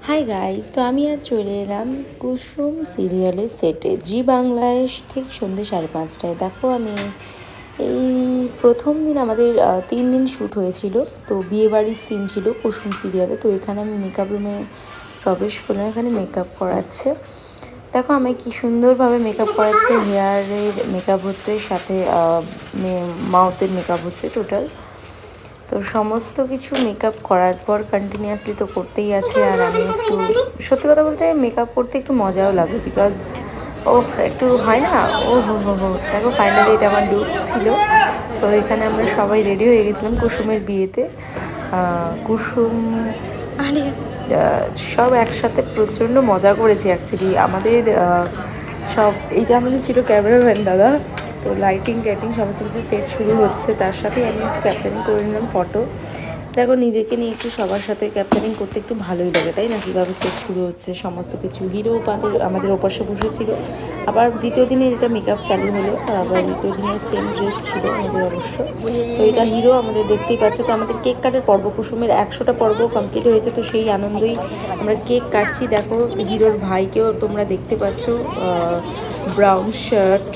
Hi guys, তো আমি আজ চলে এলাম কুসুম সিরিয়ালের সেটে জি বাংলায় ঠিক সন্ধ্যে 5:30টায়। দেখো আমি এই প্রথম দিন আমাদের 3 দিন শ্যুট হয়েছিল, তো বিয়েবাড়ির সিন ছিল কুসুম সিরিয়ালে। তো এখানে আমি মেকআপ রুমে প্রবেশ করলাম, এখানে মেকআপ করাচ্ছে। দেখো আমায় কি সুন্দরভাবে মেকআপ করাচ্ছে, হেয়ারের মেকআপ হচ্ছে, সাথে মাউথের মেকআপ হচ্ছে টোটাল। তো সমস্ত কিছু মেকআপ করার পর কন্টিনিউয়াসলি তো করতেই আছে। আর আমি একটু সত্যি কথা বলতে মেকআপ করতে একটু মজাও লাগে, বিকজ ও একটু হয় না। ও হো দেখো ফাইনালি এটা আমার লুক ছিল। তো এখানে আমরা সবাই রেডি হয়ে গেছিলাম কুসুমের বিয়েতে। কুসুম সব একসাথে প্রচণ্ড মজা করেছি অ্যাকচুয়ালি। আমাদের সব এইটা আমাদের ছিল ক্যামেরাম্যান দাদা। তো লাইটিং টাইটিং সমস্ত কিছু সেট শুরু হচ্ছে, তার সাথেই আমি একটু ক্যাপচারিং করে নিলাম ফটো। দেখো নিজেকে নিয়ে একটু সবার সাথে ক্যাপচারিং করতে একটু ভালোই লাগে, তাই না? কীভাবে সেট শুরু হচ্ছে সমস্ত কিছু। হিরো আমাদের ওপাশে বসেছিল। আবার দ্বিতীয় দিনে এটা মেকআপ চালু হলো, আবার দ্বিতীয় দিনে সেম ড্রেস ছিল আমাদের অবশ্য। তো এটা হিরো আমাদের দেখতেই পাচ্ছ। তো আমাদের কেক কাটার পর্ব, কুসুমের 100টা পর্ব কমপ্লিট হয়েছে, তো সেই আনন্দই আমরা কেক কাটছি। দেখো হিরোর ভাইকেও তোমরা দেখতে পাচ্ছ ব্রাউন শার্ট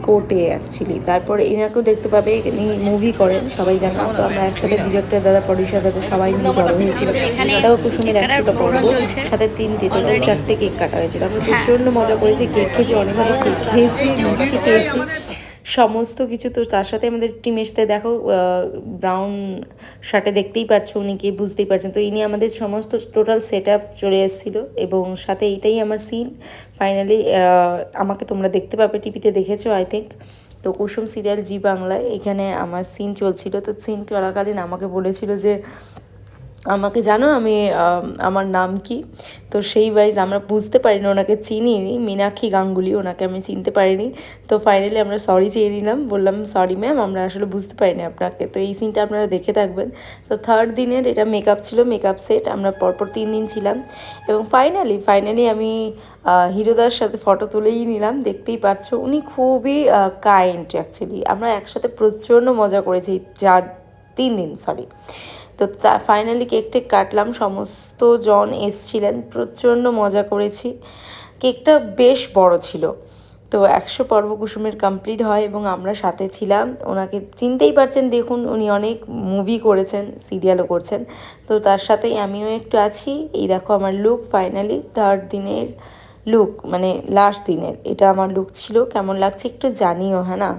কোটে অ্যাকচুয়ালি। তারপর এনাকেও দেখতে পাবে, ইনি মুভি করেন সবাই জানো। তো আমরা একসাথে ডিরেক্টর দাদা, প্রডিউসার দাদা সবাই মিলে জড়ো হয়েছিলাম। তাও কুসুমের 100টা পর্ব, সাথে 3 টোটাল 4টে কেক কাটা হয়েছিল। আমরা প্রচণ্ড মজা করেছি, কেক খেয়েছি, অনেকভাবে কেক খেয়েছি, মিষ্টি খেয়েছি, সমস্ত কিছু। তো তার সাথে আমাদের টিমের সাথে দেখো ব্রাউন শার্টে দেখতেই পাচ্ছ, উনি কে বুঝতেই পারছেন। তো ইনি আমাদের সমস্ত টোটাল সেট আপ চলে এসেছিলো, এবং সাথে এইটাই আমার সিন ফাইনালি। আমাকে তোমরা দেখতে পাবে, টিভিতে দেখেছো আই থিঙ্ক। তো কুসুম সিরিয়াল জি বাংলায় এখানে আমার সিন চলছিল। তো সিন চলাকালীন আমাকে বলেছিল যে আমাকে জানো আমি আমার নাম কি। তো সেই ওয়াইজ আমরা বুঝতে পারিনি, ওনাকে চিনিনি, মীনাক্ষী গাঙ্গুলি, ওনাকে আমি চিনতে পারিনি। তো ফাইনালি আমরা সরি চেয়ে নিলাম, বললাম সরি ম্যাম, আমরা আসলে বুঝতে পারিনি আপনাকে। তো এই সিনটা আপনারা দেখে থাকবেন। তো থার্ড দিনের এটা মেকআপ ছিল, মেকআপ সেট। আমরা পরপর 3 দিন ছিলাম, এবং ফাইনালি আমি হিরোদার সাথে ফটো তুলেই নিলাম। দেখতেই পাচ্ছ উনি খুবই কাইন্ড অ্যাকচুয়ালি। আমরা একসাথে প্রচণ্ড মজা করেছি 3 দিন, সরি। তো ফাইনালি কেক টেক কাটলাম, সমস্ত জন এসছিলেন, প্রচণ্ড মজা করেছি। কেকটা বেশ বড় ছিল। তো 100 পর্ব কুসুমের কমপ্লিট হয়, এবং আমরা সাথে ছিলাম। ওনাকে চিনতেই পারছেন, দেখুন উনি অনেক মুভি করেছেন, সিরিয়ালও করছেন। তো তার সাথেই আমিও একটু আছি। এই দেখো আমার লুক ফাইনালি, থার্ড দিনের লুক, মানে লাস্ট দিনের এটা আমার লুক ছিল। কেমন লাগছে একটু জানিও, হ্যাঁ না?